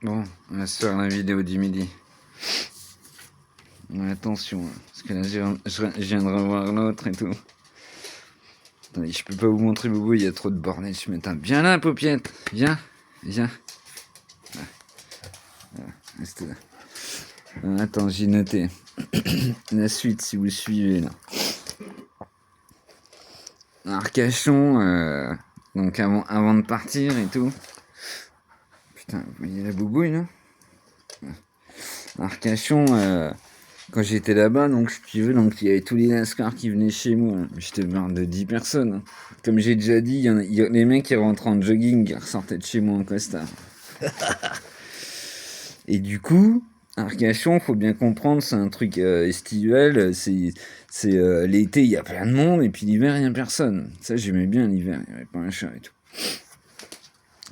Bon, on va se faire la vidéo du midi. Ouais, attention, hein, parce que là, je viens de revoir l'autre et tout. Attendez, je peux pas vous montrer Boubou, il y a trop de bordel. Je m'éteins. Viens là, paupiette. Viens, viens. Reste là. Attends, j'ai noté la suite si vous suivez là. Arcachon, donc avant de partir et tout. Putain, vous voyez la boubouille là? Arcachon, quand j'étais là-bas, donc si tu veux, donc il y avait tous les Lascars qui venaient chez moi. J'étais barre de 10 personnes. Hein. Comme j'ai déjà dit, il y a les mecs qui rentrent en jogging, qui ressortaient de chez moi en costard. Et du coup, Arcachon, faut bien comprendre, c'est un truc estival. C'est l'été, il y a plein de monde, et puis l'hiver, il n'y a personne. Ça, j'aimais bien l'hiver, il n'y avait pas un chat et tout.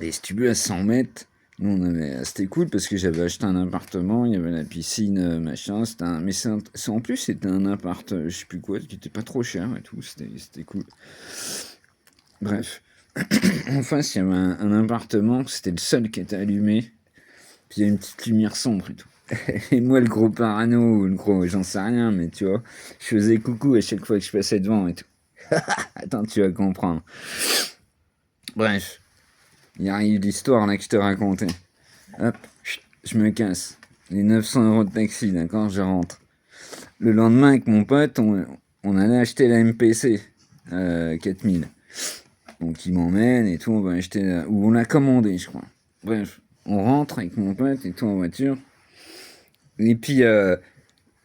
Et si tu veux, à 100 mètres, nous, c'était cool parce que j'avais acheté un appartement, il y avait la piscine, machin. Mais en plus, c'était un appart, je sais plus quoi, qui était pas trop cher et tout. C'était cool. Bref. En face, il y avait un appartement, c'était le seul qui était allumé. Puis il y a une petite lumière sombre et tout. Et moi, le gros parano, ou le gros, j'en sais rien, mais tu vois, je faisais coucou à chaque fois que je passais devant et tout. Attends, tu vas comprendre. Bref. Il arrive l'histoire là que je te racontais. Hop, je me casse. Les 900 € de taxi, d'accord, je rentre. Le lendemain, avec mon pote, on allait acheter la MPC 4000. Donc il m'emmène et tout, on va acheter ou on l'a commandé, je crois. Bref, on rentre avec mon pote et tout en voiture. Et puis,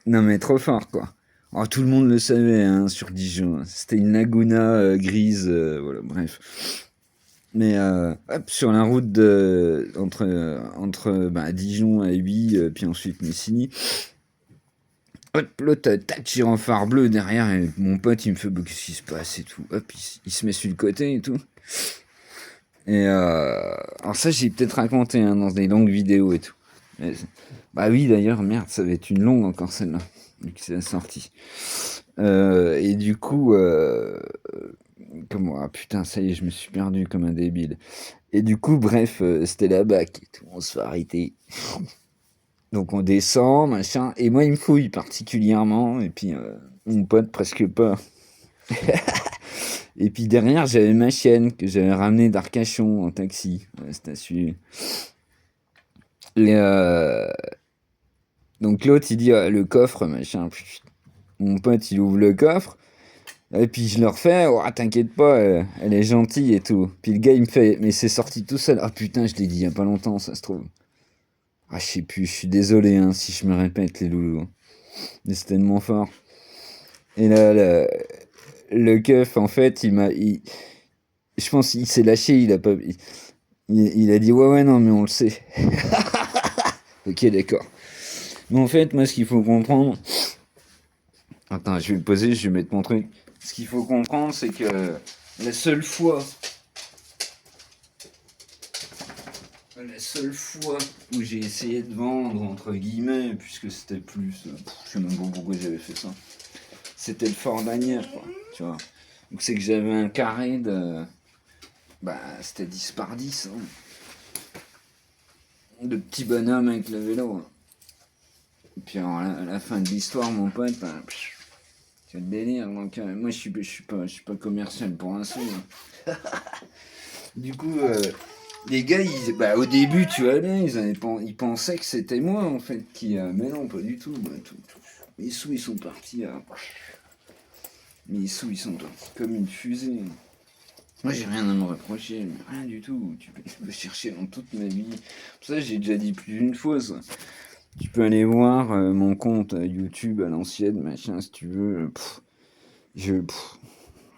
non mais trop fort quoi. Oh, tout le monde le savait hein, sur Dijon. C'était une Laguna grise, voilà, bref. Mais hop, sur la route entre Dijon et Huy, puis ensuite Messigny, hop, l'autre, tac, gyrophare bleu derrière, et mon pote, il me fait, bah, qu'est-ce qui se passe et tout. Hop, il se met sur le côté et tout. Et alors ça, j'ai peut-être raconté hein, dans des longues vidéos et tout. Mais, bah oui, d'ailleurs, merde, ça va être une longue encore celle-là, vu que c'est la sortie. Et du coup, comment, ah putain, ça y est, je me suis perdu comme un débile. Et du coup, bref, c'était la bac et tout, on se fait arrêter. Donc on descend, machin, et moi il me fouille particulièrement, et puis mon pote presque pas. Et puis derrière, j'avais ma chienne que j'avais ramenée d'Arcachon en taxi, c'était à suivre. Et donc l'autre il dit ah, le coffre, machin. Mon pote il ouvre le coffre, et puis je leur fais, oh, t'inquiète pas, elle est gentille et tout. Puis le gars il me fait, mais c'est sorti tout seul. Ah putain, je l'ai dit il y a pas longtemps, ça se trouve. Ah, je sais plus, je suis désolé hein, si je me répète, les loulous. Mais c'est tellement fort. Et là, le keuf, en fait, je pense qu'il s'est lâché, il a pas. Il a dit ouais, ouais, non, mais on le sait. Ok, d'accord. Mais en fait, moi, ce qu'il faut comprendre. Attends, je vais le poser, je vais mettre mon truc. Ce qu'il faut comprendre, c'est que la seule fois où j'ai essayé de vendre, entre guillemets, puisque c'était plus. Je sais même pas pourquoi j'avais fait ça. C'était le Fort Bagnères, quoi. Tu vois. Donc c'est que j'avais un carré de. Bah, c'était 10 par 10. Hein. De petits bonhommes avec le vélo. Hein. Et puis alors, à la fin de l'histoire, mon pote, bah, c'est le délire. Donc, moi, je suis pas commercial pour un sou. Hein. Du coup, les gars, au début, tu vois bien, ils pensaient que c'était moi, en fait, mais non, pas du tout. Bah, mes sous, ils sont partis. Mes sous, ils sont partis comme une fusée. Moi, j'ai rien à me reprocher, rien du tout. Tu peux chercher dans toute ma vie. Pour ça, j'ai déjà dit plus d'une fois ça. Tu peux aller voir mon compte YouTube à l'ancienne, machin, si tu veux.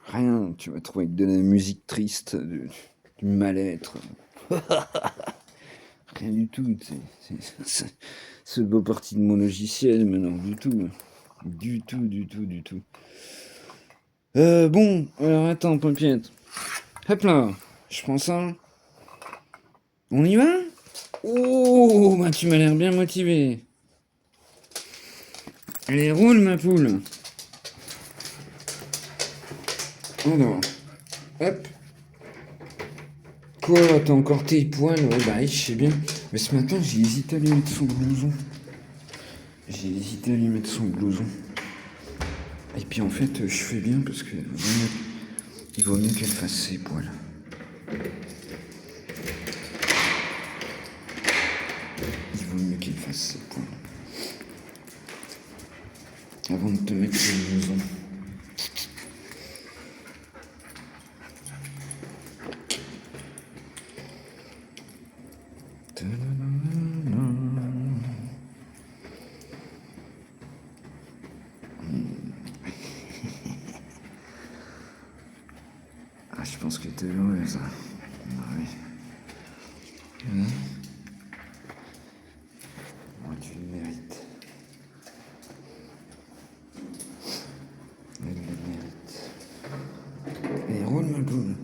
Rien. Tu vas trouver que de la musique triste, du mal-être. Rien du tout. C'est pas partie de mon logiciel, mais non, du tout. Du tout, du tout, du tout. Bon, alors attends, Pompiette. Hop là, je prends ça. On y va? Oh, bah tu m'as l'air bien motivé. Allez, roule ma poule. Alors, hop. Quoi, t'as encore tes poils? Ouais, bah je sais bien. Mais ce matin, j'ai hésité à lui mettre son blouson. Et puis en fait, je fais bien parce que il vaut mieux qu'elle fasse ses poils. Avant de te mettre le blouson. Ah, je pense que t'es heureuse. Ah oui. Moi, tu le mérites. Elle le mérite. Et roule ma boule.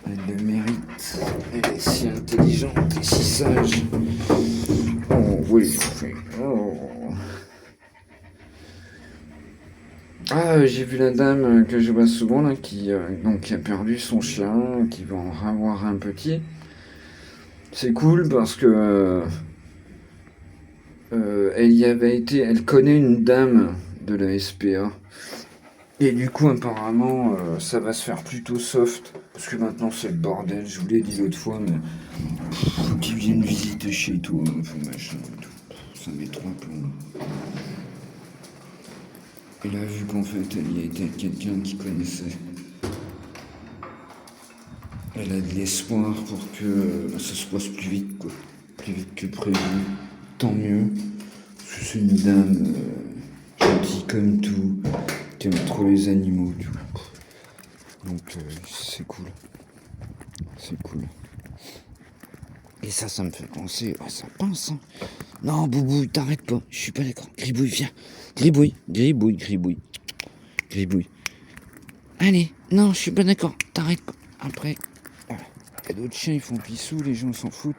Elle le mérite. Elle est si intelligente et si sage. Oh oui. Oh. Ah, j'ai vu la dame que je vois souvent là, qui a perdu son chien, qui va en avoir un petit. C'est cool parce que elle y avait été, elle connaît une dame de la SPA. Et du coup, apparemment, ça va se faire plutôt soft. Parce que maintenant, c'est le bordel. Je vous l'ai dit l'autre fois, mais faut qu'ils viennent visiter chez toi. Faut machin et tout. Ça met trop un plomb. Et là, vu qu'en fait, elle y a été avec quelqu'un qui connaissait, elle a de l'espoir pour que ça se passe plus vite, quoi. Plus vite que prévu. Tant mieux. Parce que c'est une dame gentille comme tout, qui aime trop les animaux, tu vois. Donc, c'est cool. C'est cool. Et ça me fait penser. Oh, ça pince, hein. Non, Boubouille, t'arrêtes pas. Je suis pas d'accord. Gribouille, viens. Gribouille. Allez, non, je suis pas d'accord. T'arrêtes pas. Après, voilà. Il y a d'autres chiens, ils font pissou, les gens s'en foutent.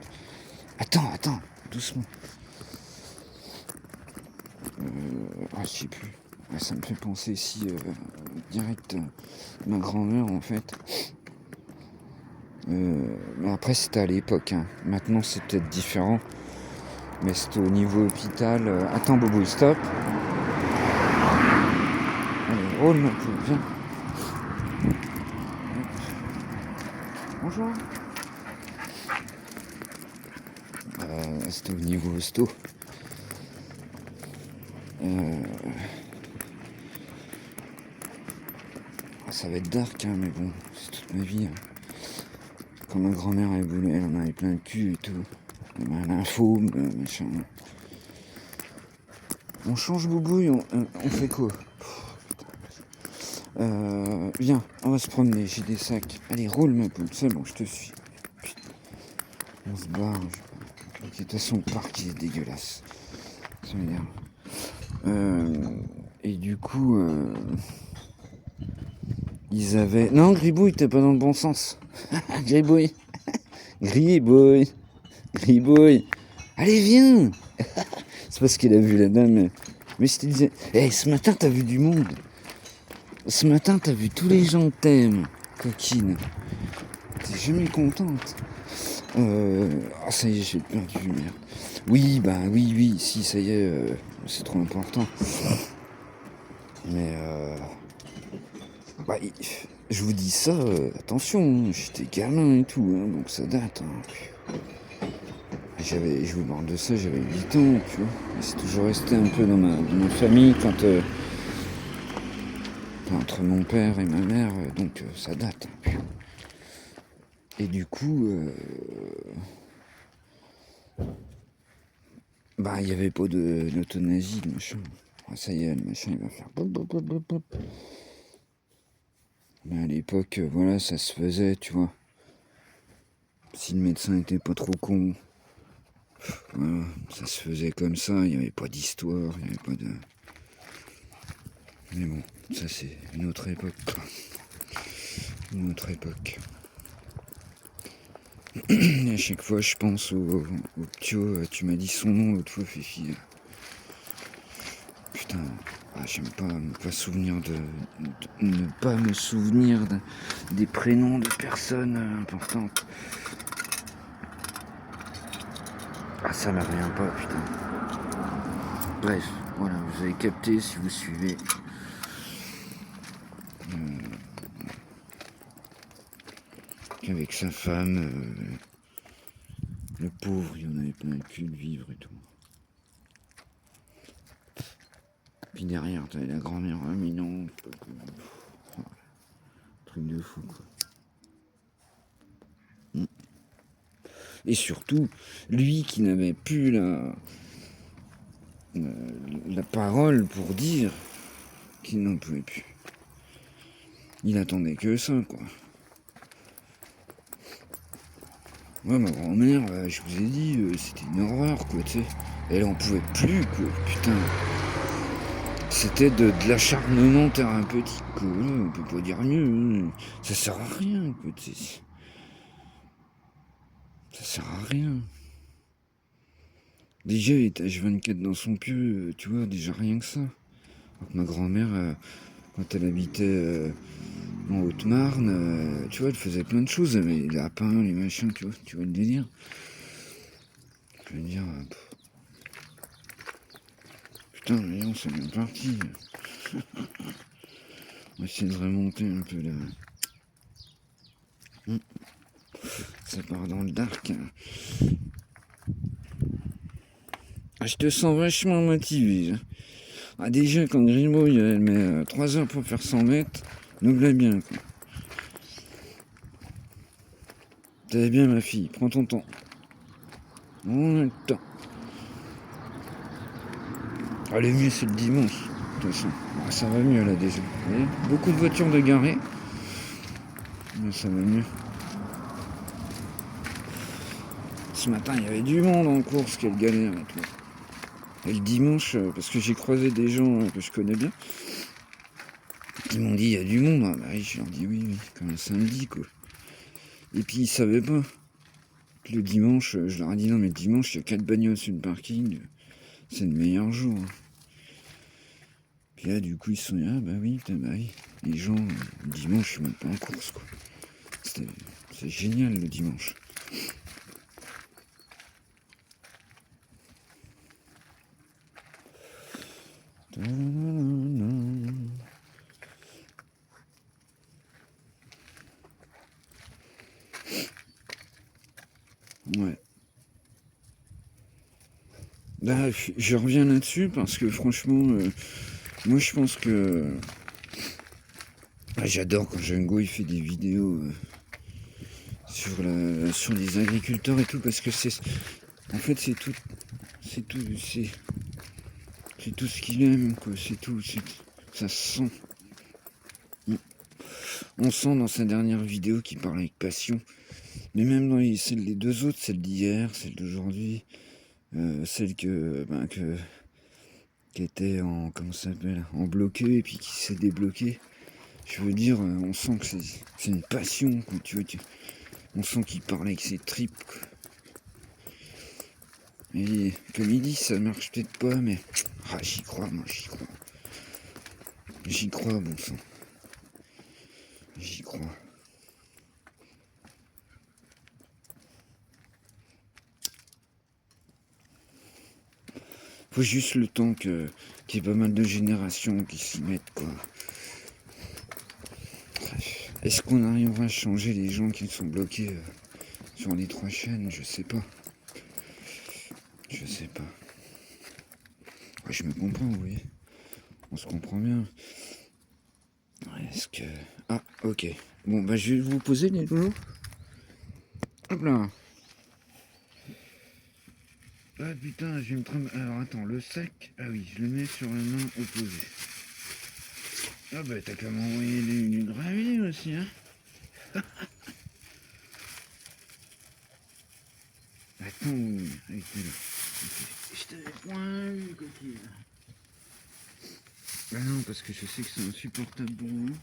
Attends, doucement. Je sais plus. Ça me fait penser si direct ma grand-mère en fait. Mais après c'était à l'époque. Hein. Maintenant c'est peut-être différent. Mais c'était au niveau hôpital. Attends Bobo, stop. Allez, roule ma poule, viens. Bonjour. C'était au niveau hosto. Ça va être dark, hein, mais bon, c'est toute ma vie. Hein. Quand ma grand-mère elle en avait plein le cul et tout. L'info, machin. On change Boubouille, on fait quoi? Viens, on va se promener, j'ai des sacs. Allez, roule ma poule, c'est bon, je te suis. Putain. On se barre. De toute façon, le parc il est dégueulasse. Ça m'énerve. Et du coup, ils avaient... Non, Gribouille, t'es pas dans le bon sens. Gribouille. Allez, viens. C'est parce qu'il a vu la dame. Mais je te disais, ce matin, t'as vu du monde. Ce matin, t'as vu tous les gens que t'aimes, coquine. T'es jamais contente. Ça y est, j'ai perdu, merde. Oui, si, ça y est, c'est trop important. Mais, je vous dis ça, attention, j'étais gamin et tout, hein, donc ça date. Hein. Je vous parle de ça, j'avais 8 ans, tu vois. Et c'est toujours resté un peu dans ma famille quand... entre mon père et ma mère, donc ça date. Hein. Et du coup, il n'y avait pas d'euthanasie, le machin. Ça y est, le machin, il va faire... Mais à l'époque, voilà, ça se faisait, tu vois. Si le médecin était pas trop con, voilà, ça se faisait comme ça, il n'y avait pas d'histoire, il n'y avait pas de... Mais bon, ça c'est une autre époque, quoi. Une autre époque. Et à chaque fois, je pense au Ptio, tu m'as dit son nom l'autre fois, Fifi. Putain, j'aime pas ne pas me souvenir des prénoms de personnes importantes. Ah, ça ne revient pas, putain. Bref, voilà, vous avez capté si vous suivez. Qu'avec sa femme, le pauvre, il en avait plein le cul de vivre et tout. Puis derrière, t'avais la grand-mère, ah mais non, truc de fou, quoi. Et surtout, lui qui n'avait plus la parole pour dire qu'il n'en pouvait plus. Il attendait que ça, quoi. Ouais, ma grand-mère, je vous ai dit, c'était une horreur, quoi, tu sais. Elle en pouvait plus, quoi, putain. C'était de l'acharnement thérapeutique, quoi. On peut pas dire mieux. Ça sert à rien, quoi, tu sais. Ça sert à rien. Déjà, il était H24 dans son pieu, tu vois, déjà rien que ça. Donc, ma grand-mère, quand elle habitait en Haute-Marne, tu vois, elle faisait plein de choses. Elle avait les lapins, les machins, tu vois le délire. Je veux dire, putain, mais on c'est bien parti. On va essayer de remonter un peu là. Ça part dans le dark. Ah, je te sens vachement motivé. Ah, déjà, quand Grimouille, elle met 3 heures pour faire 100 mètres, nous bien, quoi. T'es bien, ma fille, prends ton temps. On a le temps. Allez, mieux, c'est le dimanche. De toute façon, ça va mieux là déjà. Vous voyez, beaucoup de voitures de garées. Mais ça va mieux. Ce matin, il y avait du monde en course, quelle galère et tout. Et le dimanche, parce que j'ai croisé des gens que je connais bien, qui m'ont dit il y a du monde. Ah, bah oui, je leur dis oui, comme un samedi, quoi. Et puis ils savaient pas. Le dimanche, je leur ai dit non, mais le dimanche, il y a 4 bagnoles sur le parking. C'est le meilleur jour. Puis là, du coup, ils se sont dit, ah bah oui, bah oui. Les gens, le dimanche, ils montent pas en course, quoi. C'est génial, le dimanche. Ouais. Bah, je reviens là-dessus parce que franchement, moi je pense que j'adore quand Django il fait des vidéos sur les agriculteurs et tout parce que en fait c'est tout ce qu'il aime, quoi, c'est tout, ça se sent. On sent dans sa dernière vidéo qu'il parle avec passion, mais même dans les 2 autres, celle d'hier, celle d'aujourd'hui, celle qui était en, comment ça s'appelle, en bloqué et puis qui s'est débloqué. Je veux dire, on sent que c'est une passion, quoi, tu vois. On sent qu'il parle avec ses tripes, quoi. Et comme il dit, ça marche peut-être pas, mais j'y crois, moi, j'y crois. J'y crois, bon sang. J'y crois. Faut juste le temps qu'il y ait pas mal de générations qui s'y mettent, quoi. Est-ce qu'on arrivera à changer les gens qui sont bloqués sur les 3 chaînes? Je sais pas. Je sais pas. Ouais, je me comprends, vous voyez. On se comprend bien. Est-ce que... Ah, ok. Bon, bah je vais vous poser les loulous. Hop là. Ah putain, je vais me tromper. Alors attends, le sac. Ah oui, je le mets sur la main opposée. Ah bah t'as qu'à m'envoyer du gravier aussi, hein. Attends, oui, t'es là. Je t'avais point vu, coquille. Ah non, parce que je sais que c'est insupportable pour vous.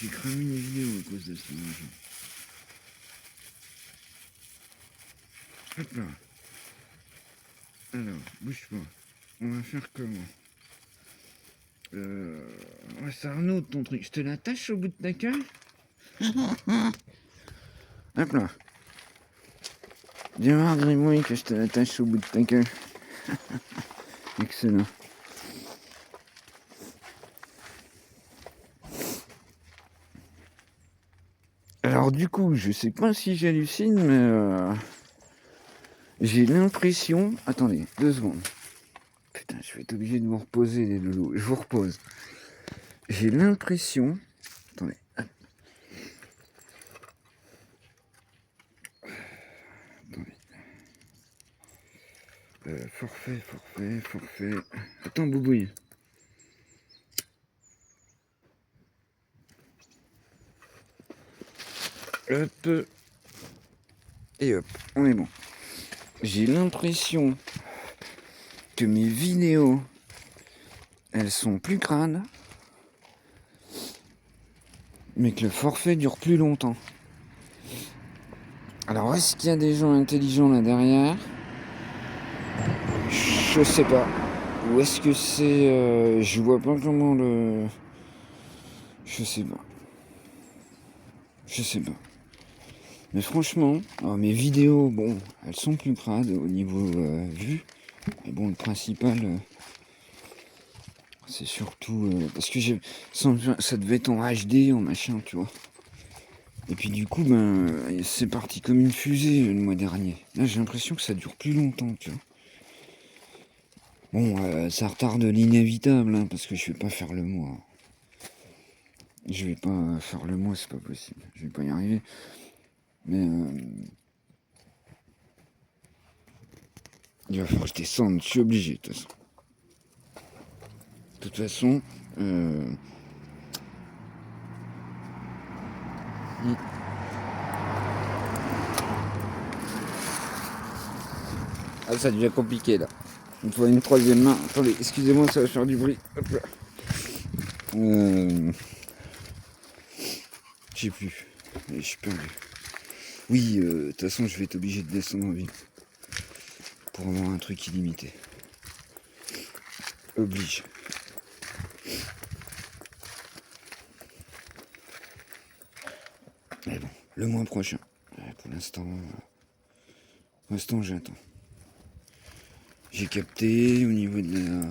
J'ai cramé une vidéo à cause de ça. Hop là. Alors, bouge pas. On va faire comment? Ouais, c'est Arnaud ton truc. Je te l'attache au bout de ta queue. Hop là. Viens voir, Grimouille, que je te l'attache au bout de ta queue. Excellent. Alors du coup, je sais pas si j'hallucine, mais j'ai l'impression... Attendez, 2 secondes. Putain, je vais être obligé de vous reposer, les loulous. Je vous repose. J'ai l'impression... Attendez. Attendez. Forfait. Attends, Boubouille. Hop. Et hop, on est bon. J'ai l'impression que mes vidéos, elles sont plus crades, mais que le forfait dure plus longtemps. Alors, est-ce qu'il y a des gens intelligents là derrière? Je sais pas. Ou est-ce que c'est... je vois pas comment le... Je sais pas. Mais franchement, mes vidéos, bon, elles sont plus crades au niveau vue. Mais bon, le principal, c'est surtout... parce que ça devait être en HD, en machin, tu vois. Et puis du coup, c'est parti comme une fusée le mois dernier. Là, j'ai l'impression que ça dure plus longtemps, tu vois. Bon, ça retarde l'inévitable, hein, parce que je vais pas faire le mois. Je vais pas faire le mois, c'est pas possible. Je vais pas y arriver. Mais il va falloir que je descende, je suis obligé, de toute façon. De toute façon, ah, ça devient compliqué là. Il me faut une troisième main. Attendez, excusez-moi, ça va faire du bruit. Hop là. Je sais plus. Je suis perdu. Oui, de toute façon, je vais être obligé de descendre en ville. Pour avoir un truc illimité. Oblige. Mais bon, le mois prochain. Pour l'instant, j'attends. J'ai capté au niveau de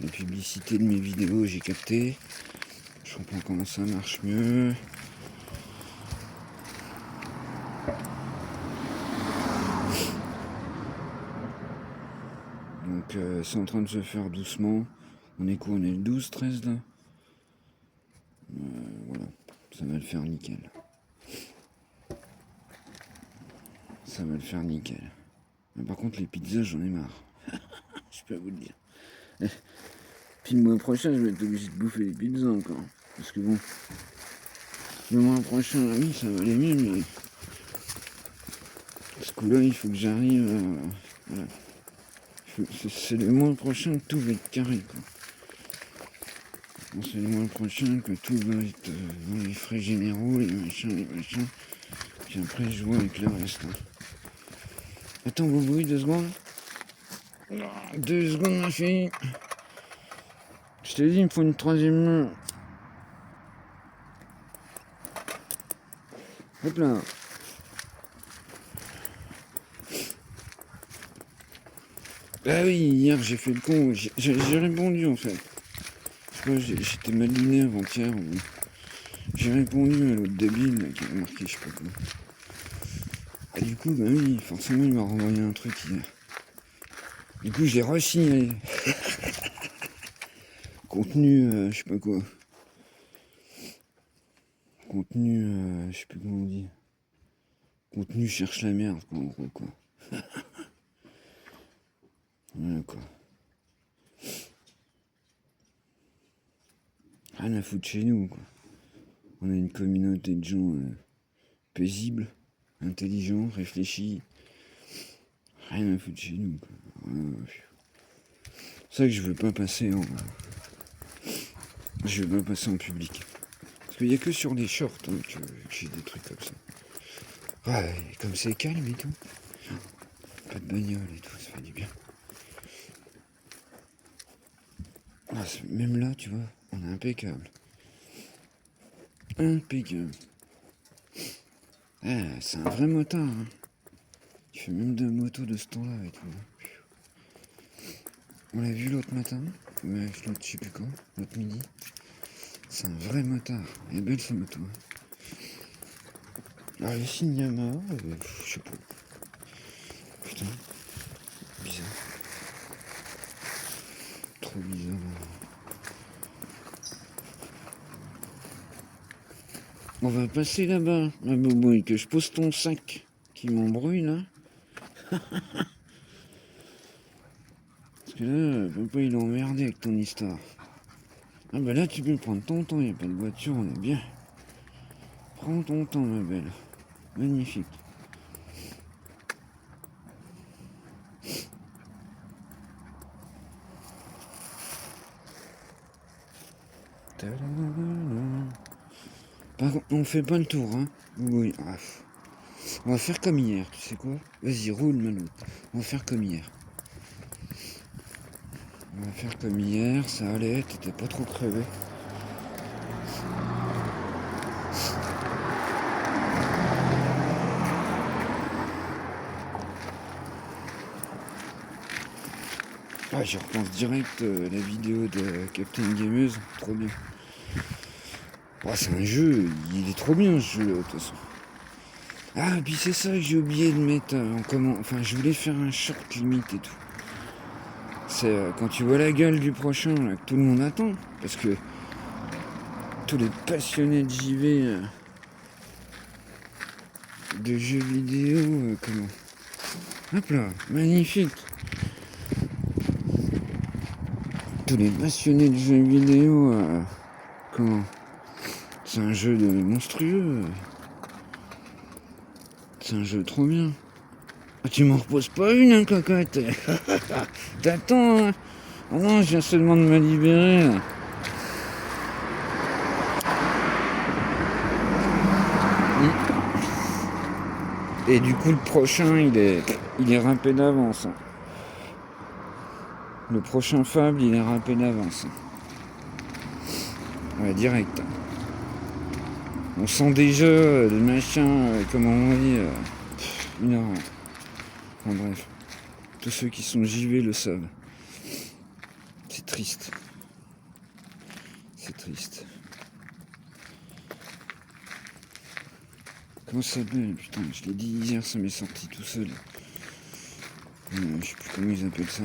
la publicité de mes vidéos, j'ai capté. Je comprends comment ça marche mieux. Donc c'est en train de se faire doucement. On est quoi? On est le 12, 13 là. Voilà, ça va le faire nickel. Mais par contre les pizzas, j'en ai marre. Je peux vous le dire. Puis le mois prochain, je vais être obligé de bouffer des pizzas encore. Parce que bon, le mois prochain, oui, ça va aller mieux, mais ce coup-là, il faut que j'arrive à... Voilà. C'est le mois prochain que tout va être carré, quoi. Bon, c'est le mois prochain que tout va être dans les frais généraux, les machins. Puis après, je vois avec le reste. Hein. Attends, vous voyez 2 secondes? 2 secondes, ma fille. Je t'ai dit, il me faut une troisième main. Hop là. Ah oui, hier j'ai fait le con. J'ai répondu en fait. J'étais mal luné avant-hier. J'ai répondu à l'autre débile là, qui avait marqué je sais pas quoi. Et du coup, bah oui, forcément il m'a renvoyé un truc hier. Du coup j'ai re-signalé. Contenu, je sais pas quoi. Contenu, je sais plus comment on dit. Contenu cherche la merde, quoi, en gros, quoi. Voilà, quoi. Rien à foutre chez nous, quoi. On a une communauté de gens paisibles, intelligents, réfléchis. Rien à foutre chez nous, quoi. C'est ça que je veux pas passer en... Je veux pas passer en public. Parce qu'il y a que sur des shorts hein, que j'ai des trucs comme ça. Ouais, comme c'est calme et tout. Pas de bagnole et tout, ça fait du bien. Ah, même là, tu vois, on est impeccable. Impeccable. Ah, c'est un vrai motard. Hein. Il fait même de moto de ce temps-là et tout. On l'a vu l'autre matin, ouais, l'autre je sais plus quand, l'autre midi. C'est un vrai motard. Elle est belle sa moto. Alors les signes Yamaha, je sais pas. Putain, bizarre. Trop bizarre. On va passer là-bas, ma boubouille, que je pose ton sac qui m'embrouille là. Parce que là, papa il est emmerdé avec ton histoire. Ah bah là tu peux prendre ton temps, il n'y a pas de voiture, on est bien. Prends ton temps ma belle. Magnifique. Par contre, on fait pas le tour, hein. Oui. Ah, on va faire comme hier, tu sais quoi? Vas-y, roule, Mano. On va faire comme hier. On va faire comme hier, ça allait, t'étais pas trop crevé. Ah, je repense direct la vidéo de Captain Gameuse, trop bien. Oh, c'est un jeu, il est trop bien ce jeu de toute façon. Ah, et puis c'est ça que j'ai oublié de mettre en comment. Enfin, je voulais faire un short limite et tout. C'est quand tu vois la gueule du prochain, là, que tout le monde attend. Parce que tous les passionnés de JV, de jeux vidéo, comment. Hop là, magnifique. Tous les passionnés de jeux vidéo, comment. C'est un jeu de monstrueux. C'est un jeu trop bien. Ah, tu m'en reposes pas une, hein, cocotte. T'attends, hein. Oh non, je viens seulement de me libérer. Là. Et du coup, le prochain, il est râpé d'avance. Hein. Le prochain Fable, il est râpé d'avance. Ouais, direct. On sent déjà le machin, comment on dit, une heure. Enfin bref, tous ceux qui sont JV le savent. C'est triste. C'est triste. Comment ça s'appelle? Putain, je l'ai dit hier, ça m'est sorti tout seul. Je sais plus comment ils appellent ça.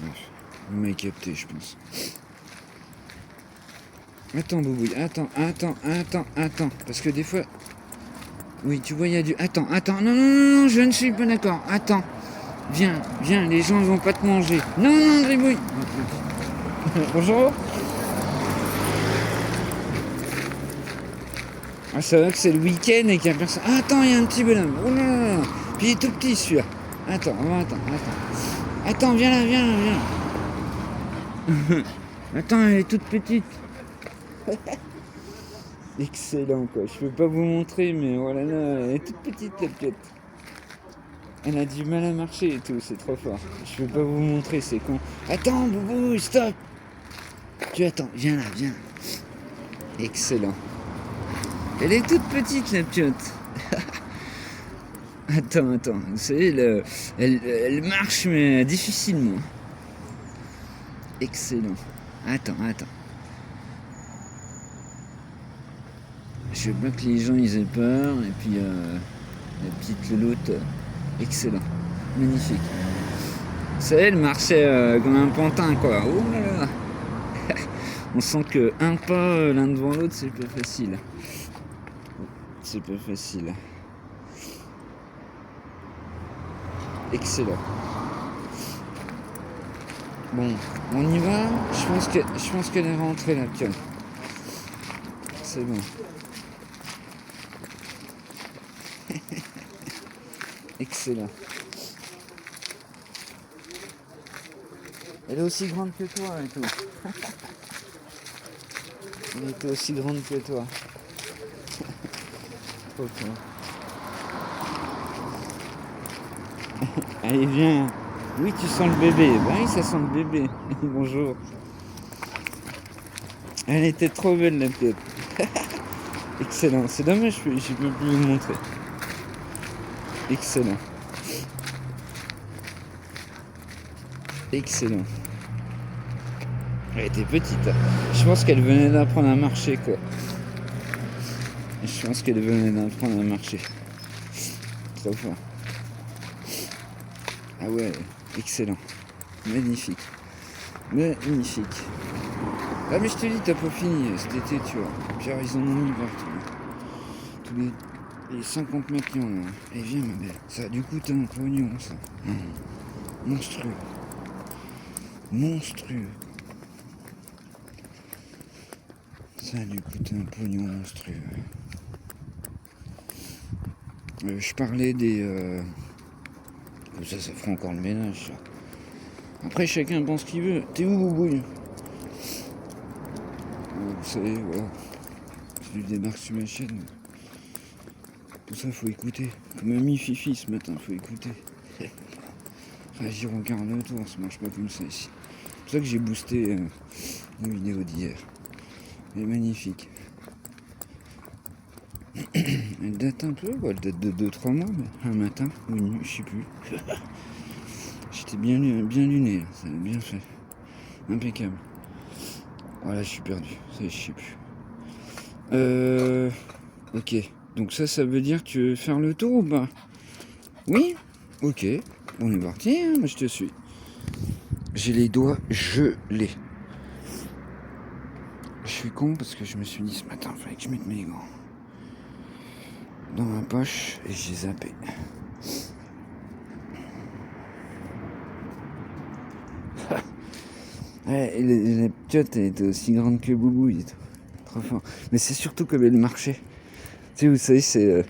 Bref, vous m'avez capté, je pense. Attends, Boubouille, attends. Parce que des fois... Oui, tu vois, il y a du... Attends. Non, je ne suis pas d'accord. Attends. Viens, les gens ne vont pas te manger. Non, Gribouille. Bonjour. Ah, ça va que c'est le week-end et qu'il n'y a personne. Ah, attends, il y a un petit bonhomme. Oh là là. Puis il est tout petit, celui-là. Attends. Attends, viens là. Attends, elle est toute petite. Excellent, quoi. Je peux pas vous montrer, mais voilà, là, elle est toute petite, la pièce. Elle a du mal à marcher et tout, c'est trop fort. Je peux pas vous montrer, c'est con. Attends, Boubou, stop. Tu attends, viens là. Excellent. Elle est toute petite, la piotte. Attends. Vous savez, elle marche, mais difficilement. Excellent. Attends. Je veux pas que les gens ils aient peur. Et puis, la petite louloute, excellent. Magnifique. Vous savez, elle marchait comme un pantin, quoi. Oh là là. On sent que un pas l'un devant l'autre, c'est pas facile. Excellent. Bon, on y va. Je pense qu'elle est rentrée, la pionne. C'est bon. Excellent. Elle est aussi grande que toi et tout. Elle était aussi grande que toi. Okay. Allez, viens. Oui, tu sens le bébé. Ben oui, ça sent le bébé. Bonjour. Elle était trop belle, la tête. Excellent. C'est dommage, je peux plus vous montrer. Excellent. Excellent. Elle était petite. Je pense qu'elle venait d'apprendre à marcher, quoi. Je pense qu'elle venait d'apprendre à marcher. Trop fort. Ah ouais, excellent. Magnifique. Magnifique. Ah mais je te dis, t'as pas fini cet été, tu vois. Pierre, ils en ont mis partout. Tous les 50 mètres qu'il y en a. Et viens ma belle. Ça a dû coûter un pognon, ça. Monstrueux. Monstrueux. Ça a dû coûter un pognon monstrueux. Je parlais des... Ça fera encore le ménage, ça. Après, chacun pense ce qu'il veut. T'es où, Boubouille? Vous savez, voilà. Je lui débarque sur ma chaîne. Tout ça, faut écouter. Comme a mis Fifi ce matin, faut écouter. Réagir au quart de tour, ça marche pas comme ça ici. C'est pour ça que j'ai boosté une vidéo d'hier. Elle est magnifique. Elle date un peu, elle date de 2-3 mois, mais un matin, ou une nuit, je sais plus. J'étais bien luné, ça a bien fait. Impeccable. Voilà, je suis perdu, ça y est, je sais plus. Ok, donc ça veut dire que tu veux faire le tour ou pas? Oui? Ok, on est parti, hein, moi je te suis. J'ai les doigts gelés. Je suis con parce que je me suis dit ce matin, il fallait que je mette mes gants dans ma poche et j'ai zappé. Ouais, la piotte, elle était aussi grande que Boubouille et tout. Trop fort. Mais c'est surtout comme elle marchait. Tu sais, vous savez, c'est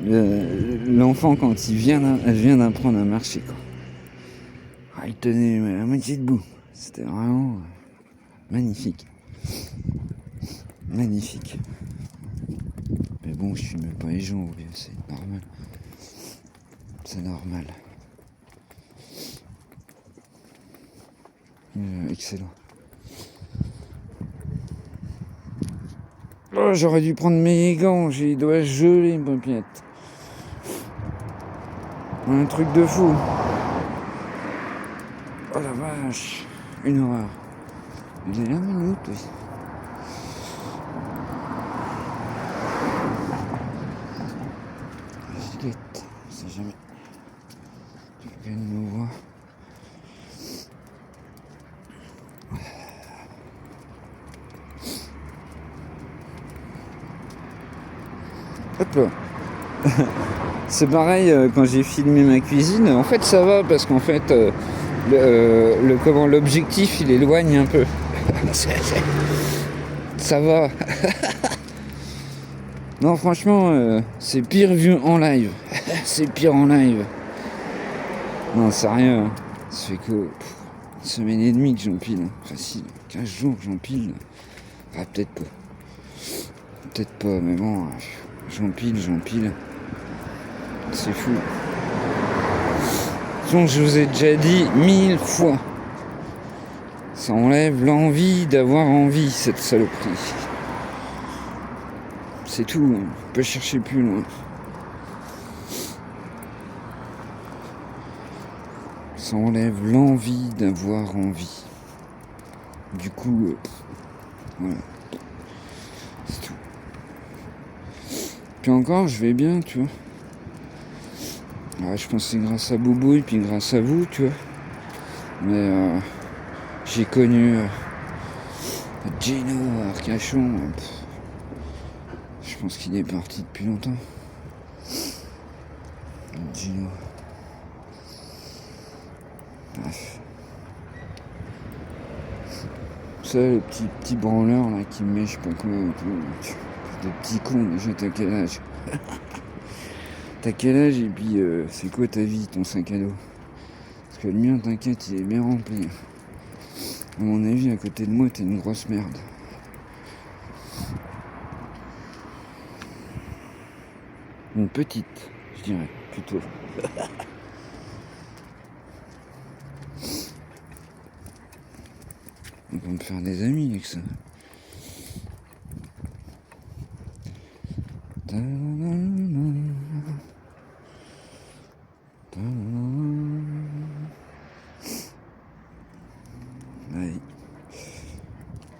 l'enfant quand elle vient d'apprendre à marcher, quoi. Ah, il tenait à moitié debout. C'était vraiment magnifique. Magnifique. Mais bon, je filme pas les gens, c'est normal. C'est normal. Excellent. Oh, j'aurais dû prendre mes gants, j'ai les doigts gelés, paupiette. Un truc de fou. Oh la vache, une horreur. Il est là, minute, oui. Gilette, on sait jamais. Quelqu'un nous voit. Hop là. C'est pareil quand j'ai filmé ma cuisine. En fait, ça va parce qu'en fait, l'objectif il éloigne un peu. Ça va. Non, franchement, c'est pire vu en live. C'est pire en live. Non, sérieux. Ça fait que une semaine et demie que j'empile. Facile. 15 jours que j'empile. Ah, peut-être pas. Peut-être pas, mais bon, j'empile. C'est fou. Donc, je vous ai déjà dit 1000 fois. Ça enlève l'envie d'avoir envie, cette saloperie. C'est tout, on peut chercher plus loin. Ça enlève l'envie d'avoir envie. Du coup, voilà. C'est tout. Puis encore, je vais bien, tu vois. Ouais, je pense que c'est grâce à Boubou et puis grâce à vous, tu vois. Mais j'ai connu Gino Arcachon. Je pense qu'il est parti depuis longtemps. Gino. Bref. Ça, le petit branleur là qui me met je sais pas quoi et tout. Des petits cons, déjà t'as quel âge? T'as quel âge et puis c'est quoi ta vie, ton sac à dos? Parce que le mien, t'inquiète, il est bien rempli. À mon avis, à côté de moi, t'es une grosse merde. Une petite, je dirais, plutôt. On va me faire des amis avec ça. Ouais.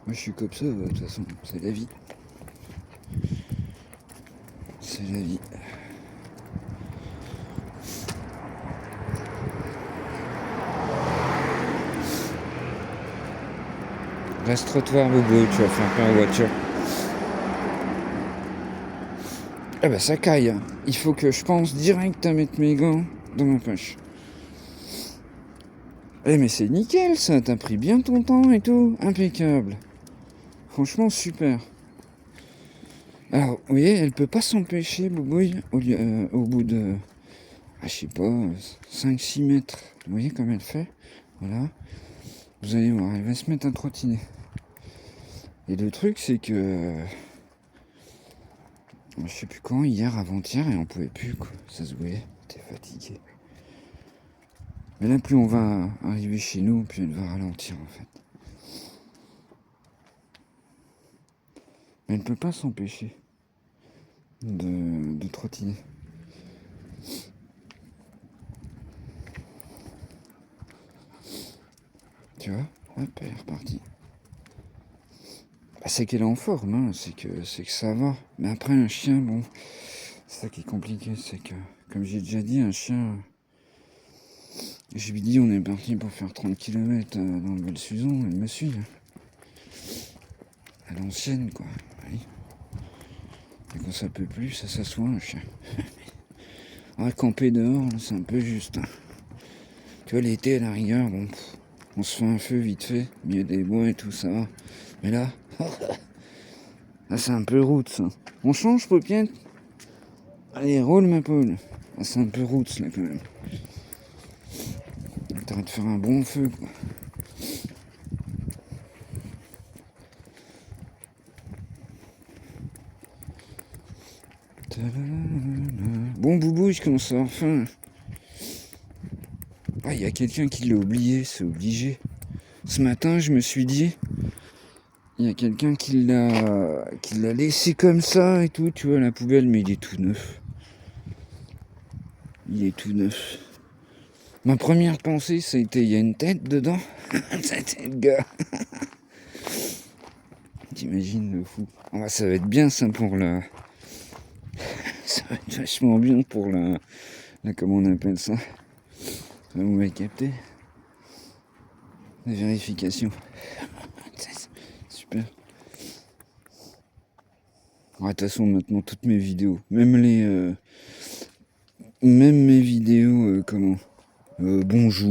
Moi je suis comme ça, de toute façon, c'est la vie. C'est la vie. Reste trottoir bobo, tu vas faire peur aux voitures. Ah bah ça caille. Il faut que je pense direct à mettre mes gants dans ma poche. Eh mais c'est nickel ça, t'as pris bien ton temps et tout, impeccable. Franchement super. Alors, vous voyez, elle peut pas s'empêcher, Boubouille, au bout de, je sais pas, 5-6 mètres. Vous voyez comme elle fait? Voilà. Vous allez voir, elle va se mettre à trottiner. Et le truc, c'est que, je sais plus quand, hier, avant-hier, et on pouvait plus, quoi. Ça se voyait, t'es fatigué. Mais là, plus on va arriver chez nous, plus elle va ralentir, en fait. Mais elle ne peut pas s'empêcher de trottiner. Tu vois? Hop, elle est repartie. Bah, c'est qu'elle est en forme, hein. c'est que ça va. Mais après, un chien, bon, c'est ça qui est compliqué, c'est que, comme j'ai déjà dit, un chien, je lui dis, on est parti pour faire 30 km dans le Val-Suzon, elle me suit. À l'ancienne, quoi. Oui. Et quand ça peut plus, ça s'assoit, un chien. Ouais, camper dehors, c'est un peu juste. Hein. Tu vois, l'été, à la rigueur, bon, on se fait un feu vite fait, au milieu des bois et tout, ça va. Mais là, là c'est un peu route, ça. On change, paupiette. Allez, roule ma poule. Ah, c'est un peu route, là, quand même. T'arrêtes de faire un bon feu, quoi. Bon, Boubou, je commence à avoir faim. Ah, il y a quelqu'un qui l'a oublié, c'est obligé. Ce matin, je me suis dit, il y a quelqu'un qui l'a laissé comme ça et tout, tu vois, à la poubelle, mais il est tout neuf. Il est tout neuf. Ma première pensée, ça a été, il y a une tête dedans. C'était le gars. T'imagines le fou. Ah, ça va être bien ça pour la... Ça va être vachement bien pour la comment on appelle ça. Vous m'avez capté. La vérification. Super. De toute façon, maintenant, toutes mes vidéos, même mes vidéos, bonjour.